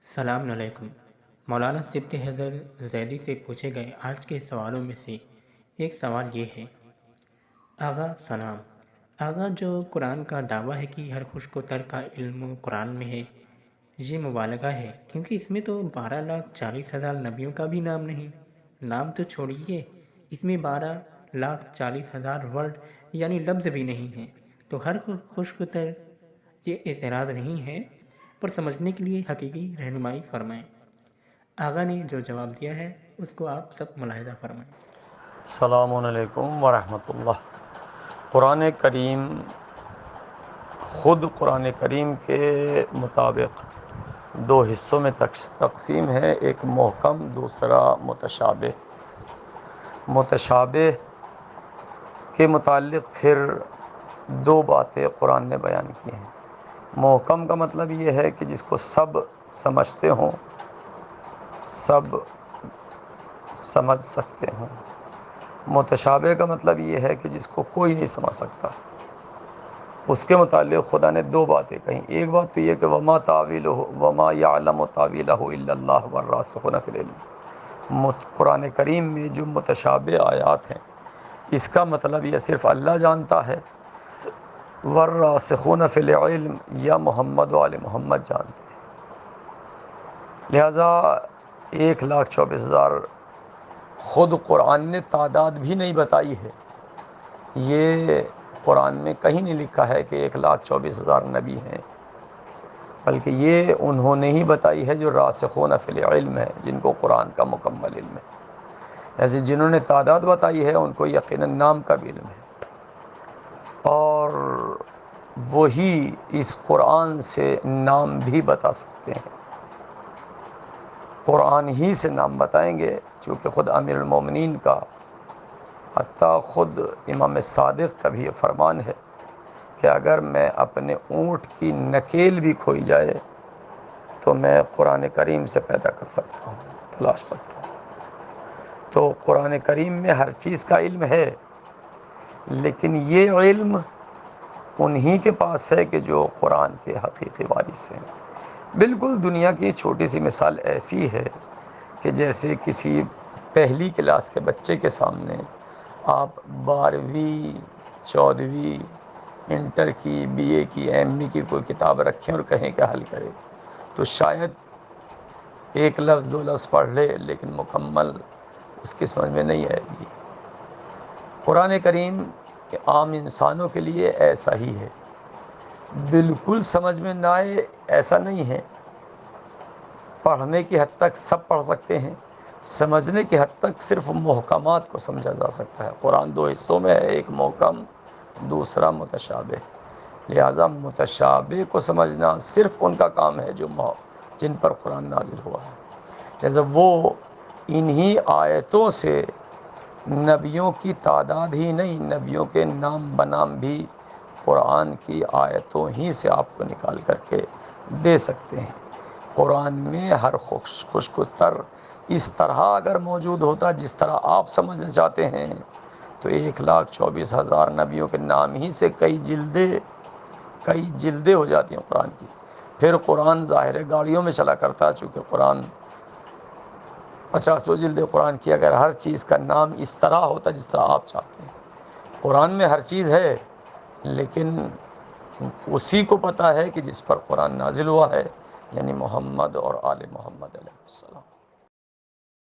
السلام علیکم۔ مولانا سبط حیدر زیدی سے پوچھے گئے آج کے سوالوں میں سے ایک سوال یہ ہے: آغا سلام، آغا جو قرآن کا دعویٰ ہے کہ ہر خشک و تر کا علم قرآن میں ہے، یہ مبالغہ ہے، کیونکہ اس میں تو 12,40,000 نبیوں کا بھی نام نہیں۔ نام تو چھوڑیے، اس میں 12,40,000 ورڈ یعنی لفظ بھی نہیں ہیں، تو ہر خشک و تر یہ اعتراض نہیں ہے، پر سمجھنے کے لیے حقیقی رہنمائی فرمائیں۔ آغا نے جو جواب دیا ہے اس کو آپ سب ملاحظہ فرمائیں۔ السلام علیکم ورحمۃ اللہ۔ قرآن کریم کے مطابق دو حصوں میں تقسیم ہے، ایک محکم، دوسرا متشابہ۔ متشابہ کے متعلق پھر دو باتیں قرآن نے بیان کی ہیں۔ محکم کا مطلب یہ ہے کہ جس کو سب سمجھتے ہوں، سب سمجھ سکتے ہوں۔ متشابہ کا مطلب یہ ہے کہ جس کو کوئی نہیں سمجھ سکتا۔ اس کے متعلق خدا نے دو باتیں کہیں۔ ایک بات تو یہ کہ وما یعلم تاویلہ الا اللہ والراسخون فی العلم۔ قرآن کریم میں جو متشابہ آیات ہیں، اس کا مطلب یہ صرف اللہ جانتا ہے، والراسخون فی العلم یا محمد و آل محمد جانتے ہیں۔ لہٰذا 1,24,000 خود قرآن نے تعداد بھی نہیں بتائی ہے۔ یہ قرآن میں کہیں نہیں لکھا ہے کہ 1,24,000 نبی ہیں، بلکہ یہ انہوں نے ہی بتائی ہے جو راسخون فی العلم ہے، جن کو قرآن کا مکمل علم ہے۔ ایسے جنہوں نے تعداد بتائی ہے ان کو یقیناً نام کا بھی علم ہے، اور وہی اس قرآن سے نام بھی بتا سکتے ہیں۔ قرآن ہی سے نام بتائیں گے، چونکہ خود امیر المومنین کا، حتیٰ خود امام صادق کا بھی یہ فرمان ہے کہ اگر میں اپنے اونٹ کی نکیل بھی کھوئی جائے تو میں قرآن کریم سے پیدا کر سکتا ہوں، تلاش سکتا ہوں۔ تو قرآن کریم میں ہر چیز کا علم ہے، لیکن یہ علم انہی کے پاس ہے کہ جو قرآن کے حقیقی وارث ہیں۔ بالکل دنیا کی چھوٹی سی مثال ایسی ہے کہ جیسے کسی پہلی کلاس کے بچے کے سامنے آپ 12ویں 14ویں انٹر کی، بی اے کی، ایم اے کی کوئی کتاب رکھیں اور کہیں کہ حل کرے، تو شاید ایک لفظ دو لفظ پڑھ لے، لیکن مکمل اس کی سمجھ میں نہیں آئے گی۔ قرآن کریم عام انسانوں کے لیے ایسا ہی ہے، بالکل سمجھ میں نہ آئے ایسا نہیں ہے۔ پڑھنے کی حد تک سب پڑھ سکتے ہیں، سمجھنے کی حد تک صرف محکمات کو سمجھا جا سکتا ہے۔ قرآن دو حصوں میں ہے، ایک محکم، دوسرا متشابہ۔ لہٰذا متشابہ کو سمجھنا صرف ان کا کام ہے جن پر قرآن نازل ہوا ہے۔ لہٰذا وہ انہی آیتوں سے نبیوں کی تعداد ہی نہیں، نبیوں کے نام بنام بھی قرآن کی آیتوں ہی سے آپ کو نکال کر کے دے سکتے ہیں۔ قرآن میں ہر خشک و تر اس طرح اگر موجود ہوتا جس طرح آپ سمجھنا چاہتے ہیں تو 1,24,000 نبیوں کے نام ہی سے کئی جلدیں ہو جاتی ہیں قرآن کی۔ پھر قرآن ظاہر گاڑیوں میں چلا کرتا، چونکہ قرآن 50 جلدیں قرآن کی اگر ہر چیز کا نام اس طرح ہوتا جس طرح آپ چاہتے ہیں۔ قرآن میں ہر چیز ہے، لیکن اسی کو پتہ ہے کہ جس پر قرآن نازل ہوا ہے، یعنی محمد اور آل محمد علیہ السلام۔